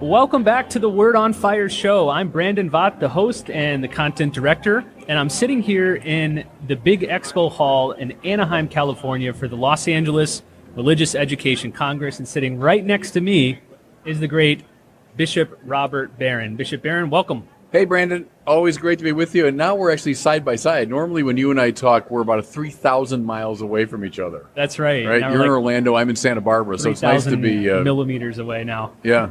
Welcome back to the Word on Fire show. I'm Brandon Vogt, the host and the content director, and I'm sitting here in the big expo hall in Anaheim, California for the Los Angeles Religious Education Congress, and sitting right next to me is the great Bishop Robert Barron. Bishop Barron, welcome. Hey, Brandon. Always great to be with you. And now we're actually side by side. Normally when you and I talk, we're about 3,000 miles away from each other. That's right. Right? You're in Orlando. I'm in Santa Barbara. So it's nice to be... millimeters away now. Yeah.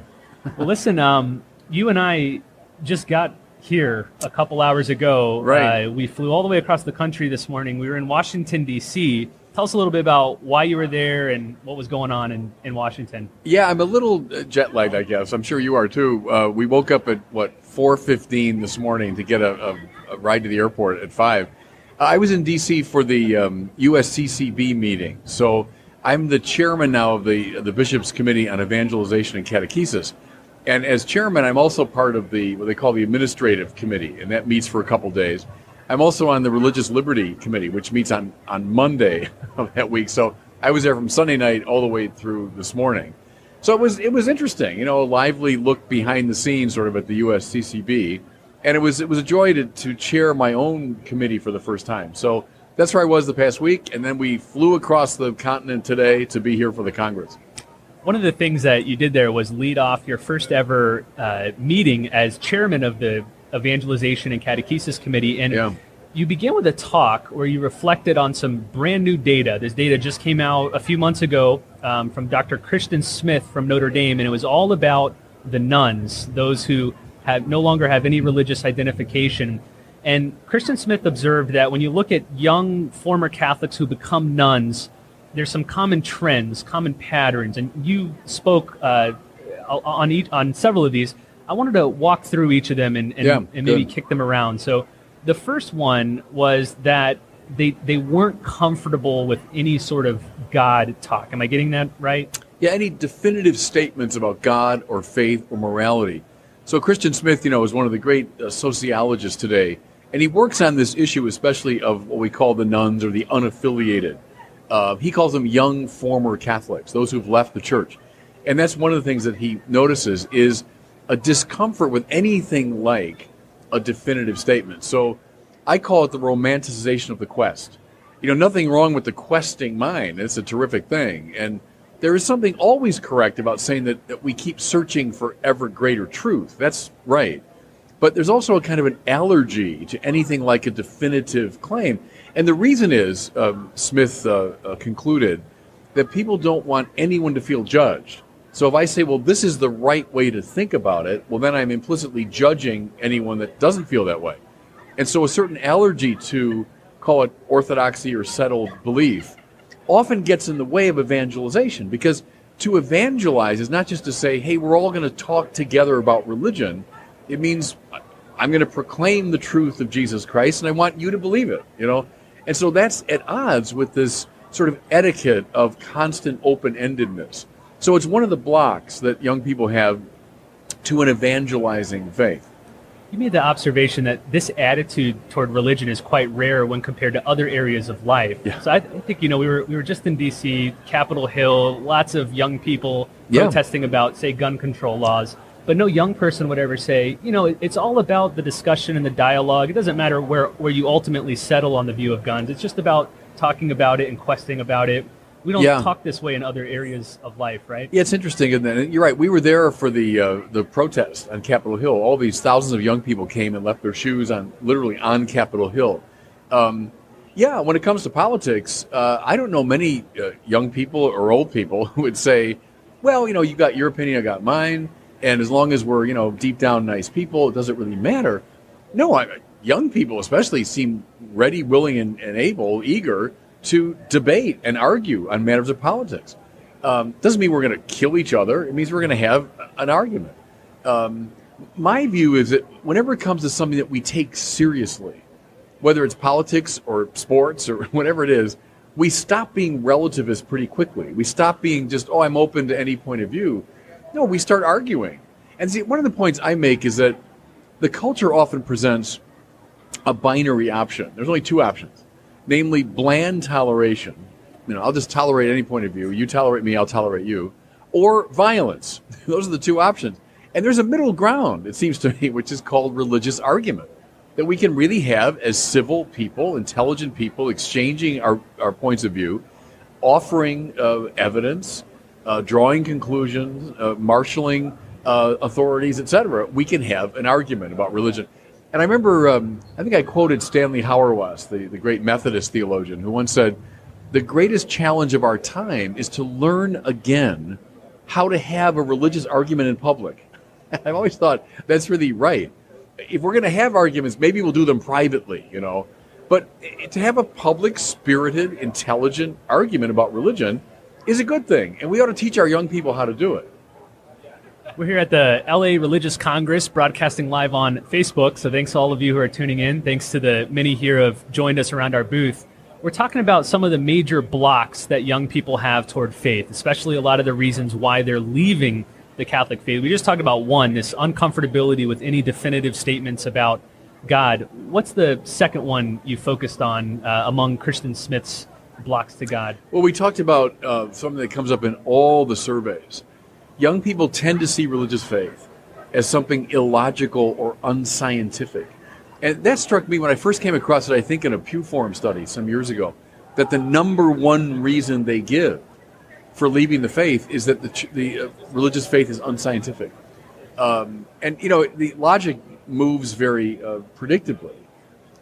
Well, listen, you and I just got here a couple hours ago. Right. We flew all the way across the country this morning. We were in Washington, D.C. Tell us a little bit about why you were there and what was going on in Washington. Yeah, I'm a little jet lagged, I guess. I'm sure you are, too. We woke up at, 4:15 this morning to get a ride to the airport at 5. I was in D.C. for the USCCB meeting. So I'm the chairman now of the Bishops' Committee on Evangelization and Catechesis. And as chairman, I'm also part of what they call the Administrative Committee, and that meets for a couple days. I'm also on the Religious Liberty Committee, which meets on Monday of that week. So I was there from Sunday night all the way through this morning. So it was interesting, a lively look behind the scenes sort of at the USCCB. And it was a joy to chair my own committee for the first time. So that's where I was the past week. And then we flew across the continent today to be here for the Congress. One of the things that you did there was lead off your first ever meeting as chairman of the Evangelization and Catechesis Committee. And you began with a talk where you reflected on some brand new data. This data just came out a few months ago from Dr. Christian Smith from Notre Dame, and it was all about the nuns, those who no longer have any religious identification. And Christian Smith observed that when you look at young former Catholics who become nuns, there's some common trends, common patterns, and you spoke on several of these. I wanted to walk through each of them and maybe kick them around. So the first one was that they weren't comfortable with any sort of God talk. Am I getting that right? Yeah, any definitive statements about God or faith or morality. So Christian Smith, is one of the great sociologists today, and he works on this issue especially of what we call the nuns or the unaffiliated. He calls them young former Catholics, those who've left the church. And that's one of the things that he notices is a discomfort with anything like a definitive statement. So I call it the romanticization of the quest. Nothing wrong with the questing mind. It's a terrific thing. And there is something always correct about saying that we keep searching for ever greater truth. That's right. But there's also a kind of an allergy to anything like a definitive claim. And the reason is, Smith concluded, that people don't want anyone to feel judged. So if I say, well, this is the right way to think about it, well, then I'm implicitly judging anyone that doesn't feel that way. And so a certain allergy to, call it orthodoxy or settled belief, often gets in the way of evangelization. Because to evangelize is not just to say, hey, we're all going to talk together about religion. It means I'm going to proclaim the truth of Jesus Christ, and I want you to believe it, And so that's at odds with this sort of etiquette of constant open-endedness. So it's one of the blocks that young people have to an evangelizing faith. You made the observation that this attitude toward religion is quite rare when compared to other areas of life. Yeah. So I think, we were just in D.C., Capitol Hill, lots of young people protesting about, say, gun control laws. But no young person would ever say, it's all about the discussion and the dialogue. It doesn't matter where you ultimately settle on the view of guns. It's just about talking about it and questing about it. We don't talk this way in other areas of life, right? Yeah, it's interesting. And you're right. We were there for the protest on Capitol Hill. All these thousands of young people came and left their shoes literally on Capitol Hill. When it comes to politics, I don't know many young people or old people who would say, well, you got your opinion, I got mine. And as long as we're, deep down nice people, it doesn't really matter. No, young people especially seem ready, willing, and able, eager to debate and argue on matters of politics. Doesn't mean we're going to kill each other. It means we're going to have an argument. My view is that whenever it comes to something that we take seriously, whether it's politics or sports or whatever it is, we stop being relativist pretty quickly. We stop being just, I'm open to any point of view. No, we start arguing. And see, one of the points I make is that the culture often presents a binary option. There's only two options, namely bland toleration. I'll just tolerate any point of view. You tolerate me, I'll tolerate you. Or violence. Those are the two options. And there's a middle ground, it seems to me, which is called religious argument, that we can really have as civil people, intelligent people, exchanging our points of view, offering evidence, drawing conclusions, marshaling authorities, etc. We can have an argument about religion. And I remember, I think I quoted Stanley Hauerwas, the great Methodist theologian, who once said, the greatest challenge of our time is to learn again how to have a religious argument in public. I've always thought that's really right. If we're going to have arguments, maybe we'll do them privately, But to have a public, spirited, intelligent argument about religion is a good thing. And we ought to teach our young people how to do it. We're here at the LA Religious Congress, broadcasting live on Facebook. So thanks to all of you who are tuning in. Thanks to the many here who have joined us around our booth. We're talking about some of the major blocks that young people have toward faith, especially a lot of the reasons why they're leaving the Catholic faith. We just talked about one, this uncomfortability with any definitive statements about God. What's the second one you focused on among Christian Smith's blocks to God? Well, we talked about something that comes up in all the surveys. Young people tend to see religious faith as something illogical or unscientific. And that struck me when I first came across it, I think in a Pew Forum study some years ago, that the number one reason they give for leaving the faith is that the religious faith is unscientific. And, the logic moves very predictably.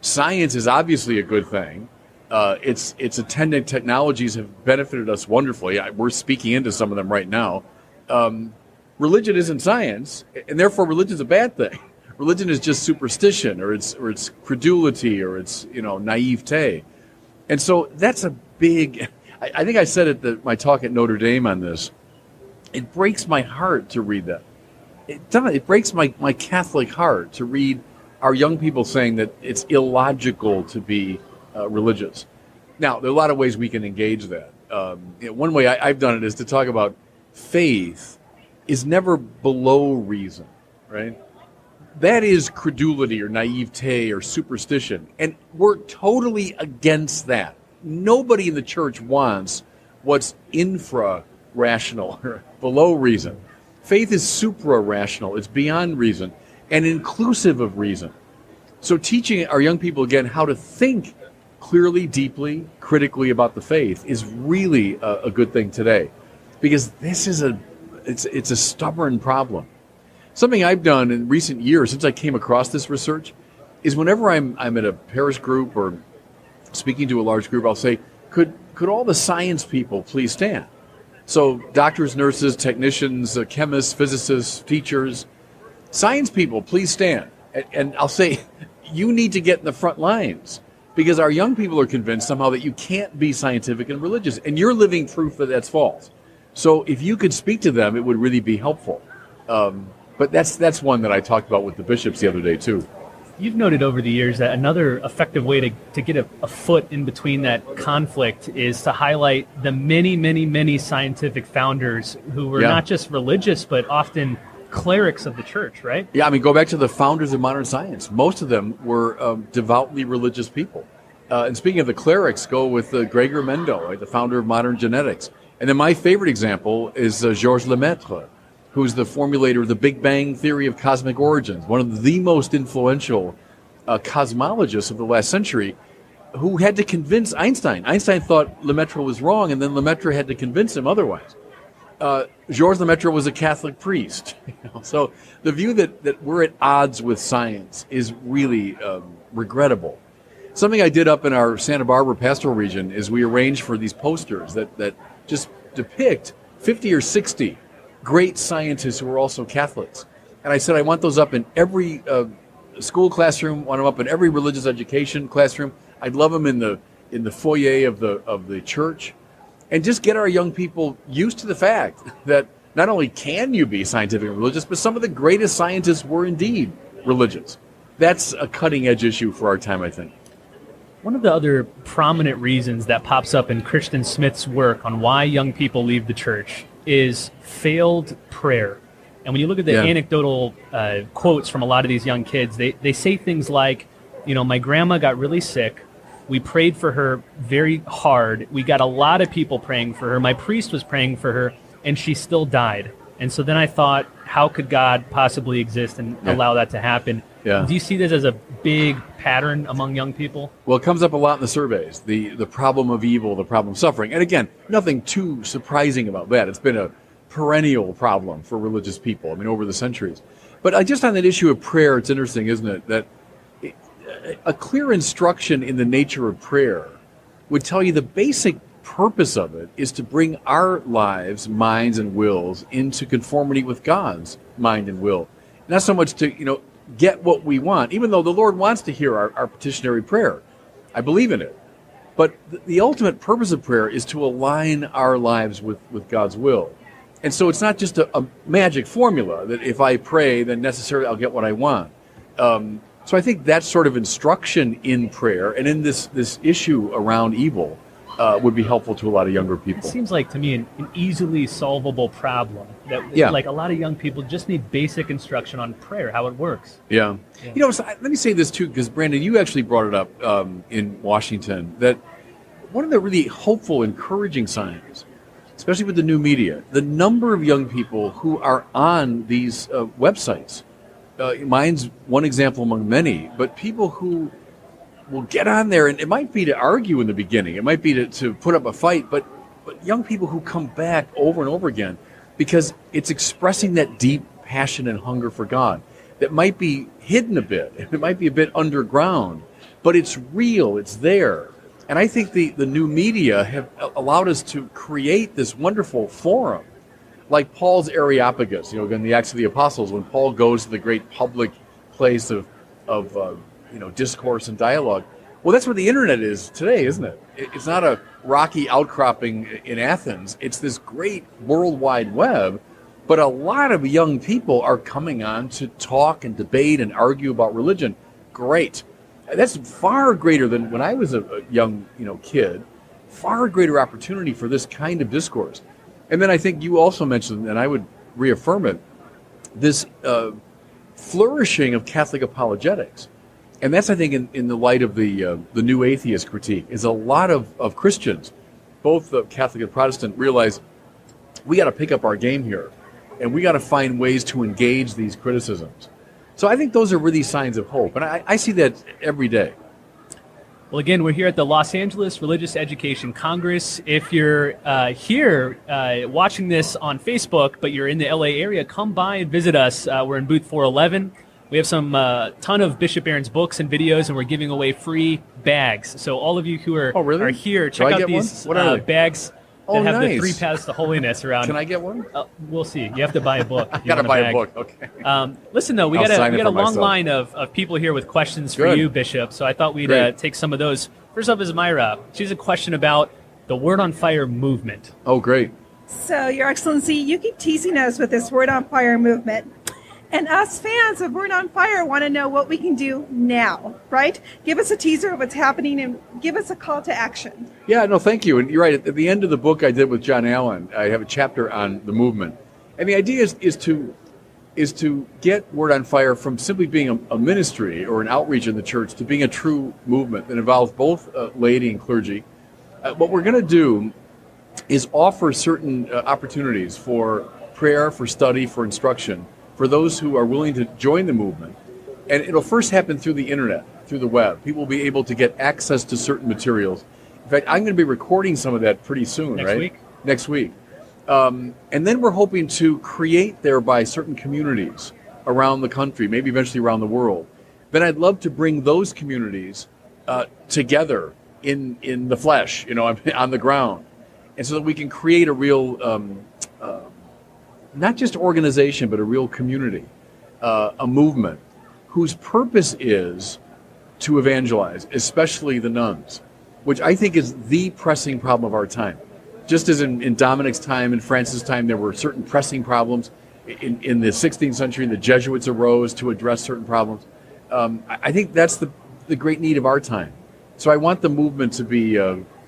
Science is obviously a good thing. Its attendant technologies have benefited us wonderfully. We're speaking into some of them right now. Religion isn't science, and therefore religion is a bad thing. Religion is just superstition, or it's credulity, or it's naivete. And so that's a big... I think I said at my talk at Notre Dame on this. It breaks my heart to read that. It breaks my Catholic heart to read our young people saying that it's illogical to be religious. Now, there are a lot of ways we can engage that. One way I've done it is to talk about faith is never below reason, right? That is credulity or naivete or superstition, and we're totally against that. Nobody in the church wants what's infra-rational or below reason. Faith is supra-rational. It's beyond reason and inclusive of reason. So teaching our young people, again, how to think clearly, deeply, critically about the faith is really a good thing today, because this is it's a stubborn problem. Something I've done in recent years since I came across this research is whenever I'm at a parish group or speaking to a large group, I'll say, could all the science people please stand? So doctors, nurses, technicians, chemists, physicists, teachers, science people, please stand. And I'll say, you need to get in the front lines, because our young people are convinced somehow that you can't be scientific and religious, and you're living proof that that's false. So if you could speak to them, it would really be helpful. But that's one that I talked about with the bishops the other day, too. You've noted over the years that another effective way to get a foot in between that conflict is to highlight the many, many, many scientific founders who were not just religious, but often clerics of the church, right? Yeah, go back to the founders of modern science. Most of them were devoutly religious people. And speaking of the clerics, go with Gregor Mendel, right, the founder of modern genetics. And then my favorite example is Georges Lemaitre, who's the formulator of the Big Bang theory of cosmic origins, one of the most influential cosmologists of the last century, who had to convince Einstein. Einstein thought Lemaitre was wrong, and then Lemaitre had to convince him otherwise. Georges Lemaitre was a Catholic priest. So the view that we're at odds with science is really regrettable. Something I did up in our Santa Barbara pastoral region is we arranged for these posters that just depict 50 or 60 great scientists who were also Catholics. And I said, I want those up in every school classroom, want them up in every religious education classroom. I'd love them in the foyer of the church. And just get our young people used to the fact that not only can you be scientific and religious, but some of the greatest scientists were indeed religious. That's a cutting edge issue for our time, I think. One of the other prominent reasons that pops up in Christian Smith's work on why young people leave the church is failed prayer. And when you look at the anecdotal quotes from a lot of these young kids, they say things like, my grandma got really sick. We prayed for her very hard. We got a lot of people praying for her. My priest was praying for her, and she still died. And so then I thought, how could God possibly exist and allow that to happen. Yeah. Do you see this as a big pattern among young people? Well, it comes up a lot in the surveys, the problem of evil, the problem of suffering. And again, nothing too surprising about that. It's been a perennial problem for religious people, over the centuries. But just on that issue of prayer, it's interesting, isn't it, that a clear instruction in the nature of prayer would tell you the basic purpose of it is to bring our lives, minds, and wills into conformity with God's mind and will. Not so much to, get what we want, even though the Lord wants to hear our petitionary prayer. I believe in it. But the ultimate purpose of prayer is to align our lives with God's will. And so it's not just a magic formula that if I pray, then necessarily I'll get what I want. So I think that sort of instruction in prayer and in this issue around evil would be helpful to a lot of younger people. It seems like to me an easily solvable problem that like a lot of young people just need basic instruction on prayer, how it works. Yeah. So let me say this too, because Brandon, you actually brought it up in Washington, that one of the really hopeful, encouraging signs, especially with the new media, the number of young people who are on these websites. Mine's one example among many, but people who will get on there, and it might be to argue in the beginning, it might be to put up a fight, but young people who come back over and over again because it's expressing that deep passion and hunger for God that might be hidden a bit, it might be a bit underground, but it's real, it's there. And I think the new media have allowed us to create this wonderful forum, like Paul's Areopagus, again, the Acts of the Apostles, when Paul goes to the great public place of discourse and dialogue. Well, that's what the internet is today, isn't it? It's not a rocky outcropping in Athens. It's this great World Wide Web, but a lot of young people are coming on to talk and debate and argue about religion. Great. That's far greater than when I was a young, kid, far greater opportunity for this kind of discourse. And then I think you also mentioned, and I would reaffirm it, this flourishing of Catholic apologetics. And that's, I think, in the light of the new atheist critique, is a lot of Christians, both Catholic and Protestant, realize we got to pick up our game here, and we got to find ways to engage these criticisms. So I think those are really signs of hope, and I see that every day. Well, again, we're here at the Los Angeles Religious Education Congress. If you're here watching this on Facebook, but you're in the LA area, come by and visit us. We're in booth 411. We have some ton of Bishop Barron's books and videos, and we're giving away free bags. So all of you who are here, check out these bags that have the 3 paths to holiness around. Can I get one? We'll see. You have to buy a book. I got to buy a book. Okay. Listen, though, we got a long line of people here with questions for you, Bishop. So I thought we'd take some of those. First up is Myra. She has a question about the Word on Fire movement. Oh, great. So, Your Excellency, you keep teasing us with this Word on Fire movement. And us fans of Word on Fire want to know what we can do now, right? Give us a teaser of what's happening and give us a call to action. Yeah, no, thank you. And you're right. At the end of the book I did with John Allen, I have a chapter on the movement. And the idea is to get Word on Fire from simply being a ministry or an outreach in the church to being a true movement that involves both laity and clergy. What we're going to do is offer certain opportunities for prayer, for study, for instruction, for those who are willing to join the movement. And it'll first happen through the internet, through the web. People will be able to get access to certain materials. In fact, I'm going to be recording some of that pretty soon, Next week. And then we're hoping to create thereby certain communities around the country, maybe eventually around the world. Then I'd love to bring those communities together in the flesh, on the ground. And so that we can create a real not just organization, but a real community, a movement whose purpose is to evangelize, especially the nuns, which I think is the pressing problem of our time. Just as in Dominic's time, in Francis' time, there were certain pressing problems. In the 16th century, the Jesuits arose to address certain problems. I think that's the great need of our time. So I want the movement to be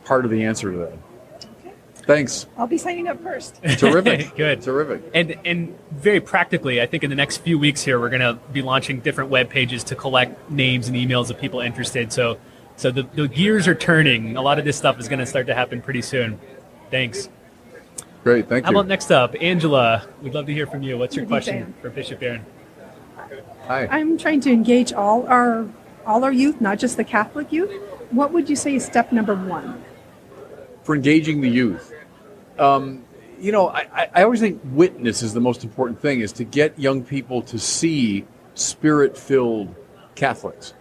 part of the answer to that. Thanks. I'll be signing up first. Terrific. Good. Terrific. And very practically, I think in the next few weeks here, we're going to be launching different web pages to collect names and emails of people interested. So the gears are turning. A lot of this stuff is going to start to happen pretty soon. Thanks. Great, thank you. How about next up, Angela? We'd love to hear from you. What's your What do you question think? for Bishop Barron? Hi. I'm trying to engage all our youth, not just the Catholic youth. What would you say is step number one? For engaging the youth. I always think witness is the most important thing, is to get young people to see Spirit-filled Catholics.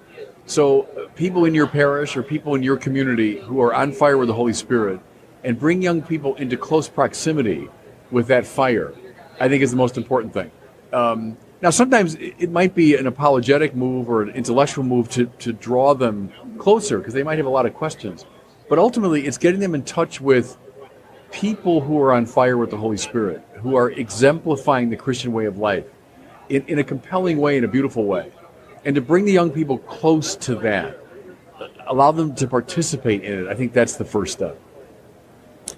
So people in your parish or people in your community who are on fire with the Holy Spirit, and bring young people into close proximity with that fire, I think is the most important thing. Now, sometimes it might be an apologetic move or an intellectual move to draw them closer, because they might have a lot of questions. But ultimately, it's getting them in touch with people who are on fire with the Holy Spirit, who are exemplifying the Christian way of life in a compelling way, in a beautiful way. And to bring the young people close to that, allow them to participate in it, I think that's the first step.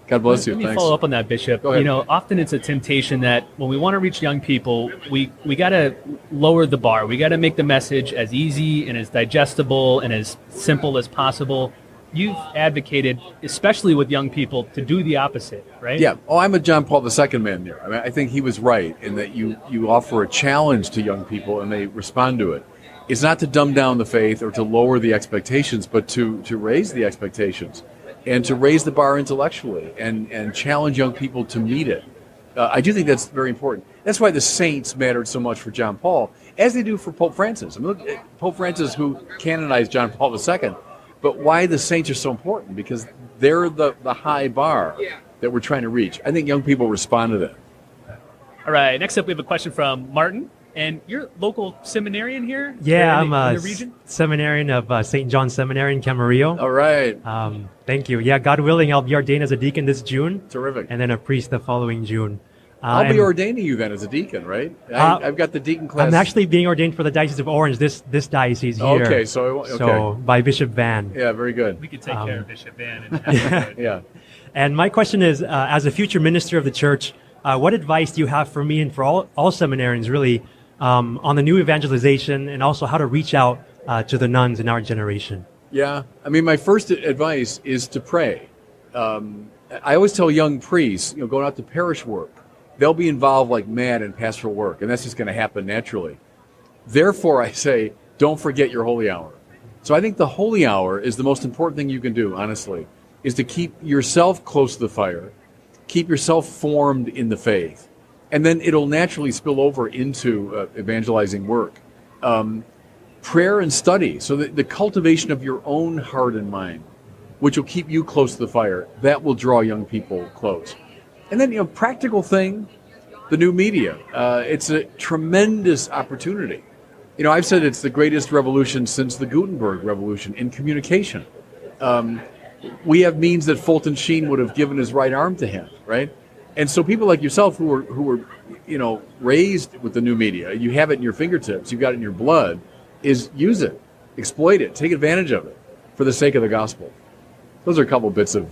God bless you. Let me Thanks. follow up on that, Bishop. Go ahead. Often it's a temptation that when we want to reach young people, we got to lower the bar. We got to make the message as easy and as digestible and as simple as possible. You've advocated, especially with young people, to do the opposite, right? Yeah. Oh, I'm a John Paul II man there. I mean, I think he was right in that you offer a challenge to young people and they respond to it. It's not to dumb down the faith or to lower the expectations, but to raise the expectations and to raise the bar intellectually and challenge young people to meet it. I do think that's very important. That's why the saints mattered so much for John Paul, as they do for Pope Francis. I mean, look at Pope Francis, who canonized John Paul II. But why the saints are so important? Because they're the high bar that we're trying to reach. I think young people respond to that. All right. Next up, we have a question from Martin. And you're local seminarian here? Yeah, in I'm the a region? seminarian of St. John's Seminary in Camarillo. All right. Thank you. Yeah, God willing, I'll be ordained as a deacon this June. Terrific. And then a priest the following June. I'll be ordaining you then as a deacon, right? I've got the deacon class. I'm actually being ordained for the Diocese of Orange, this diocese here. Okay, so by Bishop Van. Yeah, very good. We could take care of Bishop Van. And Yeah. And my question is, as a future minister of the church, what advice do you have for me and for all seminarians, really, on the new evangelization and also how to reach out to the nuns in our generation? Yeah. I mean, my first advice is to pray. I always tell young priests, going out to parish work, they'll be involved like mad in pastoral work, and that's just going to happen naturally. Therefore, I say, don't forget your holy hour. So I think the holy hour is the most important thing you can do, honestly, is to keep yourself close to the fire, keep yourself formed in the faith, and then it'll naturally spill over into evangelizing work. Prayer and study, so the cultivation of your own heart and mind, which will keep you close to the fire, that will draw young people close. And then, practical thing, the new media. It's a tremendous opportunity. I've said it's the greatest revolution since the Gutenberg revolution in communication. We have means that Fulton Sheen would have given his right arm to him, right? And so people like yourself who were raised with the new media, you have it in your fingertips, you've got it in your blood, is use it, exploit it, take advantage of it for the sake of the gospel. Those are a couple bits of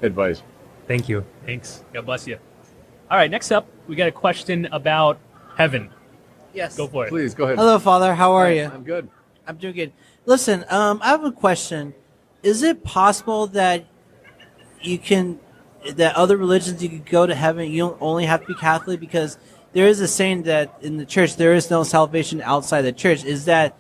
advice. Thank you. Thanks. God bless you. All right, next up, we got a question about heaven. Yes. Go for it. Please, go ahead. Hello, Father. How are you? I'm good. I'm doing good. Listen, I have a question. Is it possible that that other religions you could go to heaven, you don't only have to be Catholic? Because there is a saying that in the church there is no salvation outside the church. Is that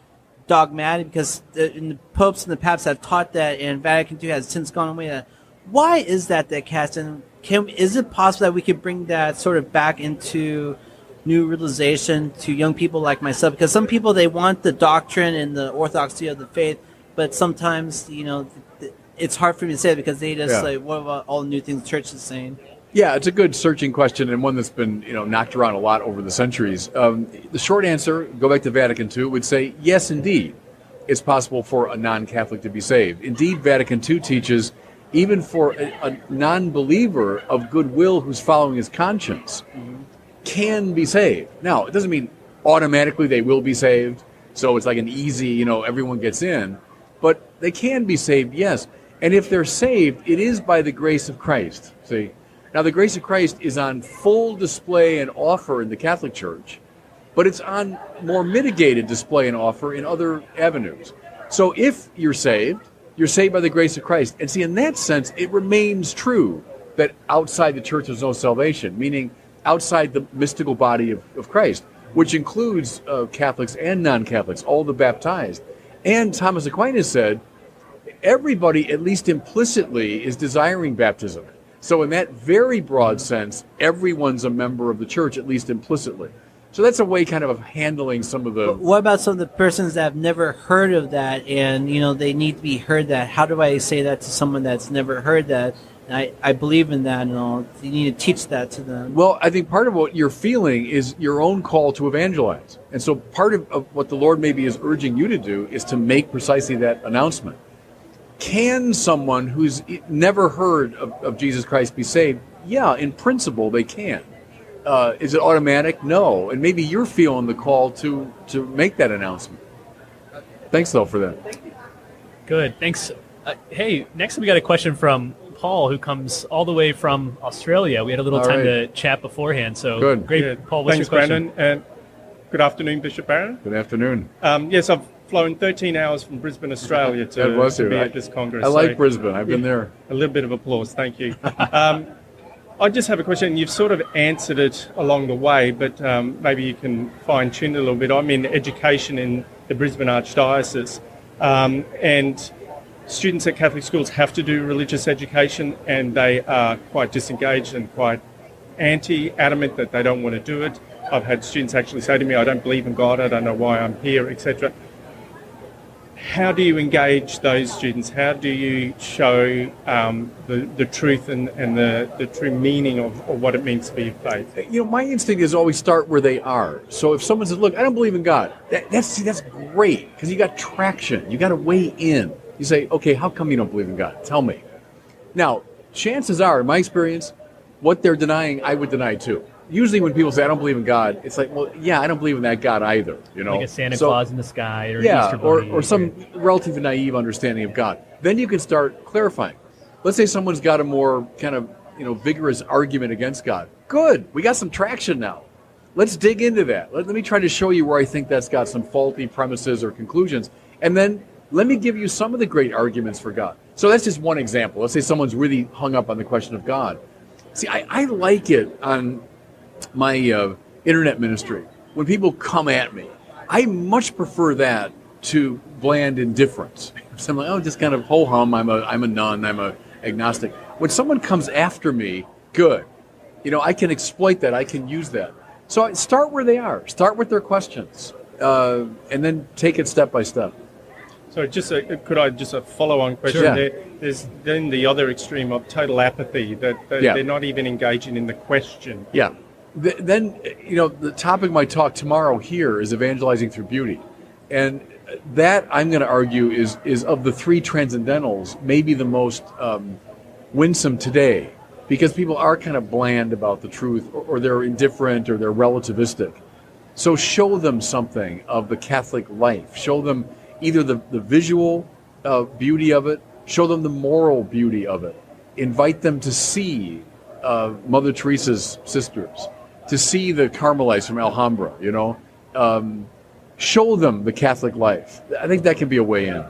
dogmatic? Because the popes and the paps have taught that, and Vatican II has since gone away. Why is that cast? And is it possible that we could bring that sort of back into new realization to young people like myself? Because some people, they want the doctrine and the orthodoxy of the faith, but sometimes, it's hard for me to say it because they just what about all the new things the church is saying? Yeah, it's a good searching question and one that's been knocked around a lot over the centuries. The short answer, go back to Vatican II, would say yes, indeed, it's possible for a non-Catholic to be saved. Indeed, Vatican II teaches even for a non-believer of goodwill who's following his conscience can be saved. Now, it doesn't mean automatically they will be saved, so it's like an easy, everyone gets in, but they can be saved, yes. And if they're saved, it is by the grace of Christ. See, now the grace of Christ is on full display and offer in the Catholic Church, but it's on more mitigated display and offer in other avenues. So if you're saved by the grace of Christ. And see, in that sense, it remains true that outside the church there's no salvation, meaning outside the mystical body of Christ, which includes Catholics and non-Catholics, all the baptized. And Thomas Aquinas said, everybody, at least implicitly, is desiring baptism. So in that very broad sense, everyone's a member of the church, at least implicitly. So that's a way kind of handling some of the... But what about some of the persons that have never heard of that and, they need to be heard that? How do I say that to someone that's never heard that? I believe in that and all. You need to teach that to them. Well, I think part of what you're feeling is your own call to evangelize. And so part of what the Lord maybe is urging you to do is to make precisely that announcement. Can someone who's never heard of Jesus Christ be saved? Yeah, in principle, they can. Is it automatic? No. And maybe you're feeling the call to make that announcement. Thanks, though, for that. Good. Thanks. Hey, next we got a question from Paul, who comes all the way from Australia. We had a little time to chat beforehand. So good. Great. Good. Paul, what's Thanks, your question? Brandon. And good afternoon, Bishop Barron. Good afternoon. Yes, I've flown 13 hours from Brisbane, Australia to be at this Congress. I like Brisbane. I've been there. A little bit of applause. Thank you. I just have a question. You've sort of answered it along the way, but maybe you can fine-tune it a little bit. I'm in education in the Brisbane Archdiocese, and students at Catholic schools have to do religious education, and they are quite disengaged and quite adamant that they don't want to do it. I've had students actually say to me, I don't believe in God, I don't know why I'm here, etc. How do you engage those students? How do you show the truth and the true meaning of what it means to be faith? My instinct is always start where they are. So if someone says, look, I don't believe in God, that's great, because you got traction. You got to weigh in. You say, okay, how come you don't believe in God? Tell me. Now, chances are, in my experience, what they're denying, I would deny too. Usually when people say, I don't believe in God, it's like, well, yeah, I don't believe in that God either. Like a Santa Claus in the sky or an Easter bunny. or some relatively naive understanding of God. Then you can start clarifying. Let's say someone's got a more kind of, vigorous argument against God. Good. We got some traction now. Let's dig into that. Let me try to show you where I think that's got some faulty premises or conclusions. And then let me give you some of the great arguments for God. So that's just one example. Let's say someone's really hung up on the question of God. See, I like it on my internet ministry when people come at me. I much prefer that to bland indifference. So I'm like, just kind of ho-hum. I'm a nun. I'm a agnostic. When someone comes after me, good. I can exploit that. I can use that. So I start where they are. Start with their questions, and then take it step by step. So could I just a follow-on question? Sure. There's then the other extreme of total apathy, that they're not even engaging in the question. Yeah. Then, the topic of my talk tomorrow here is evangelizing through beauty. And that, I'm going to argue, is of the three transcendentals, maybe the most winsome today, because people are kind of bland about the truth, or they're indifferent, or they're relativistic. So show them something of the Catholic life. Show them either the visual beauty of it, show them the moral beauty of it. Invite them to see Mother Teresa's sisters, to see the Carmelites from Alhambra, show them the Catholic life. I think that can be a way in.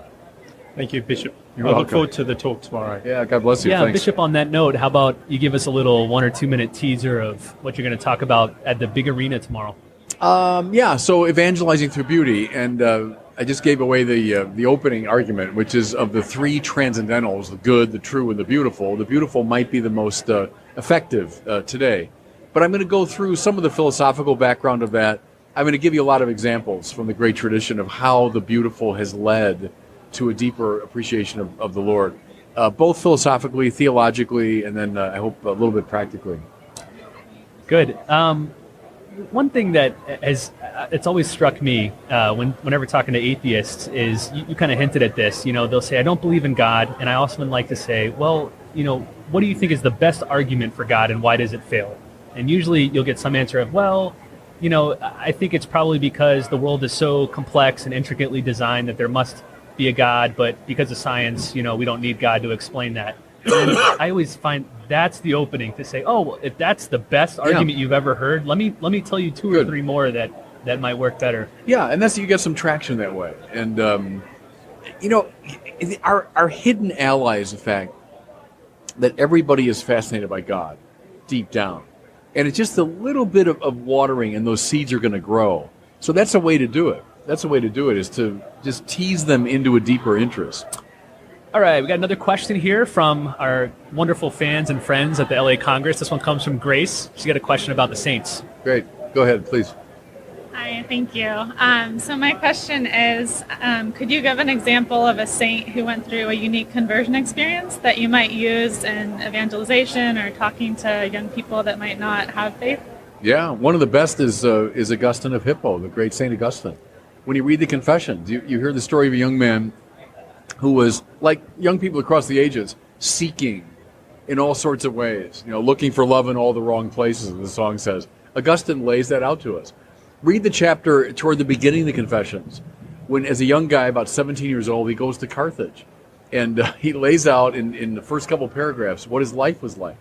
Thank you, Bishop. You're I welcome. look forward to the talk tomorrow. Yeah, God bless you. Yeah, Thanks. Bishop, on that note, how about you give us a little 1 or 2 minute teaser of what you're going to talk about at the big arena tomorrow? So evangelizing through beauty, and I just gave away the opening argument, which is of the three transcendentals, the good, the true, and the beautiful. The beautiful might be the most effective today. But I'm going to go through some of the philosophical background of that. I'm going to give you a lot of examples from the great tradition of how the beautiful has led to a deeper appreciation of the Lord, both philosophically, theologically, and then I hope a little bit practically. Good. One thing that it's always struck me whenever talking to atheists is you kind of hinted at this. They'll say, I don't believe in God. And I often like to say, well, what do you think is the best argument for God and why does it fail? And usually you'll get some answer of, well, I think it's probably because the world is so complex and intricately designed that there must be a God. But because of science, we don't need God to explain that. And I always find that's the opening to say, oh, well, if that's the best argument you've ever heard, let me tell you two or three more that might work better. Yeah, and that's you get some traction that way. And our hidden ally is the fact that everybody is fascinated by God deep down. And it's just a little bit of watering and those seeds are going to grow. So that's a way to do it. That's a way to do it, is to just tease them into a deeper interest. All right, we got another question here from our wonderful fans and friends at the LA Congress. This one comes from Grace. She's got a question about the saints. Great. Go ahead, please. Hi, thank you. So my question is, could you give an example of a saint who went through a unique conversion experience that you might use in evangelization or talking to young people that might not have faith? Yeah, one of the best is Augustine of Hippo, the great Saint Augustine. When you read the Confessions, you hear the story of a young man who was, like young people across the ages, seeking in all sorts of ways, looking for love in all the wrong places, as the song says. Augustine lays that out to us. Read the chapter toward the beginning of the Confessions, when as a young guy, about 17 years old, he goes to Carthage. And he lays out in the first couple paragraphs what his life was like.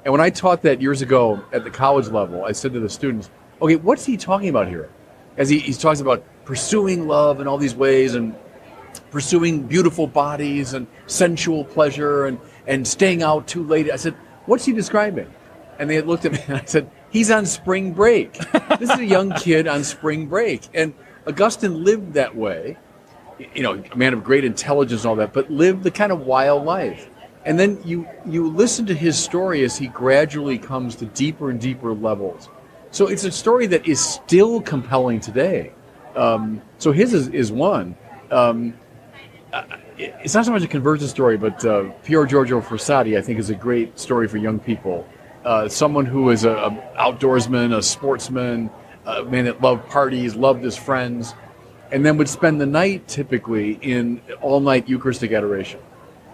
And when I taught that years ago at the college level, I said to the students, okay, what's he talking about here? As he talks about pursuing love in all these ways and pursuing beautiful bodies and sensual pleasure and staying out too late. I said, what's he describing? And they had looked at me and I said, he's on spring break. This is a young kid on spring break. And Augustine lived that way, a man of great intelligence and all that, but lived the kind of wild life. And then you listen to his story as he gradually comes to deeper and deeper levels. So it's a story that is still compelling today. So his is one. It's not so much a conversion story, but Pier Giorgio Frassati, I think, is a great story for young people. Someone who is an outdoorsman, a sportsman, a man that loved parties, loved his friends, and then would spend the night typically in all-night Eucharistic adoration.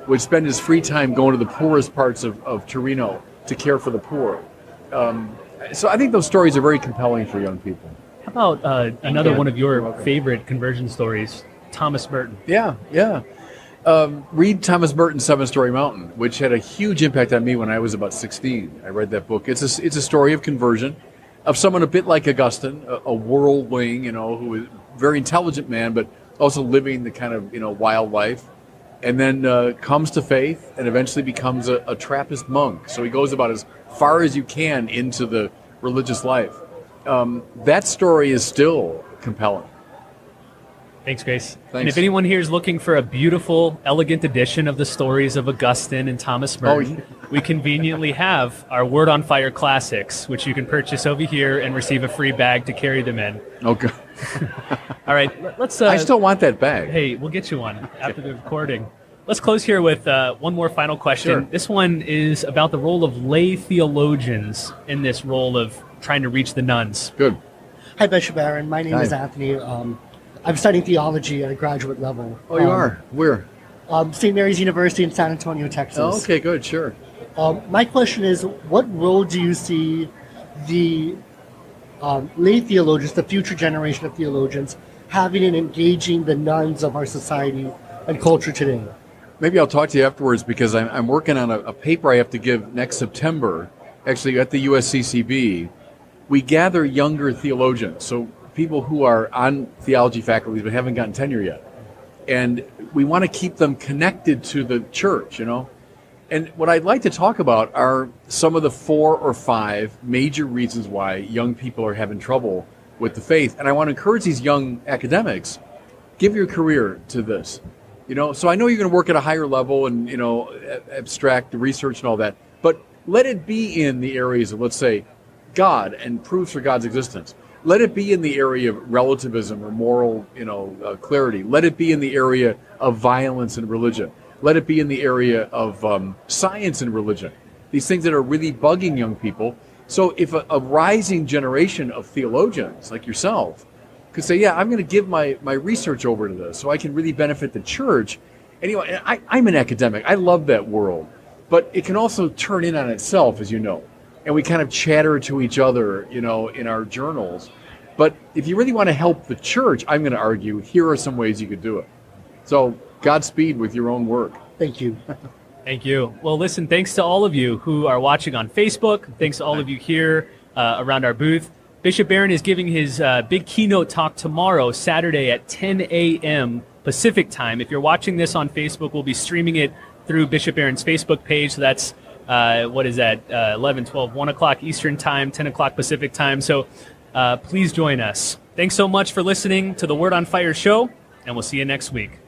Would spend his free time going to the poorest parts of Torino to care for the poor. So I think those stories are very compelling for young people. How about another one of your favorite conversion stories, Thomas Merton? Yeah. Read Thomas Merton's 7-Story Mountain, which had a huge impact on me when I was about 16. I read that book. It's a story of conversion, of someone a bit like Augustine, a worldling, who was a very intelligent man, but also living the kind of, wild life, and then comes to faith and eventually becomes a Trappist monk. So he goes about as far as you can into the religious life. That story is still compelling. Thanks, Grace. Thanks. And if anyone here is looking for a beautiful, elegant edition of the stories of Augustine and Thomas Merton, we conveniently have our Word on Fire Classics, which you can purchase over here and receive a free bag to carry them in. Okay. All right, let's... I still want that bag. Hey, we'll get you one after the recording. Let's close here with one more final question. Sure. This one is about the role of lay theologians in this role of trying to reach the nuns. Good. Hi, Bishop Barron. My name is Anthony. I'm studying theology at a graduate level. Oh, you are? Where? St. Mary's University in San Antonio, Texas. Oh, okay, good, sure. My question is, what role do you see the lay theologians, the future generation of theologians, having in engaging the nuns of our society and culture today? Maybe I'll talk to you afterwards, because I'm working on a paper I have to give next September, actually at the USCCB. We gather younger theologians, so people who are on theology faculties but haven't gotten tenure yet. And we want to keep them connected to the church, And what I'd like to talk about are some of the 4 or 5 major reasons why young people are having trouble with the faith. And I want to encourage these young academics, give your career to this. So I know you're going to work at a higher level and, abstract research and all that, but let it be in the areas of, let's say, God and proofs for God's existence. Let it be in the area of relativism or moral, clarity. Let it be in the area of violence and religion. Let it be in the area of science and religion. These things that are really bugging young people. So if a rising generation of theologians like yourself could say, yeah, I'm going to give my research over to this so I can really benefit the church. Anyway, I'm an academic. I love that world. But it can also turn in on itself, as you know. And we kind of chatter to each other, in our journals. But if you really want to help the church, I'm going to argue, here are some ways you could do it. So Godspeed with your own work. Thank you. Thank you. Well, listen, thanks to all of you who are watching on Facebook. Thanks to all of you here around our booth. Bishop Barron is giving his big keynote talk tomorrow, Saturday at 10 a.m. Pacific time. If you're watching this on Facebook, we'll be streaming it through Bishop Barron's Facebook page. So that's What is that? 11, 12, 1 o'clock Eastern Time, 10 o'clock Pacific Time. So please join us. Thanks so much for listening to the Word on Fire show, and we'll see you next week.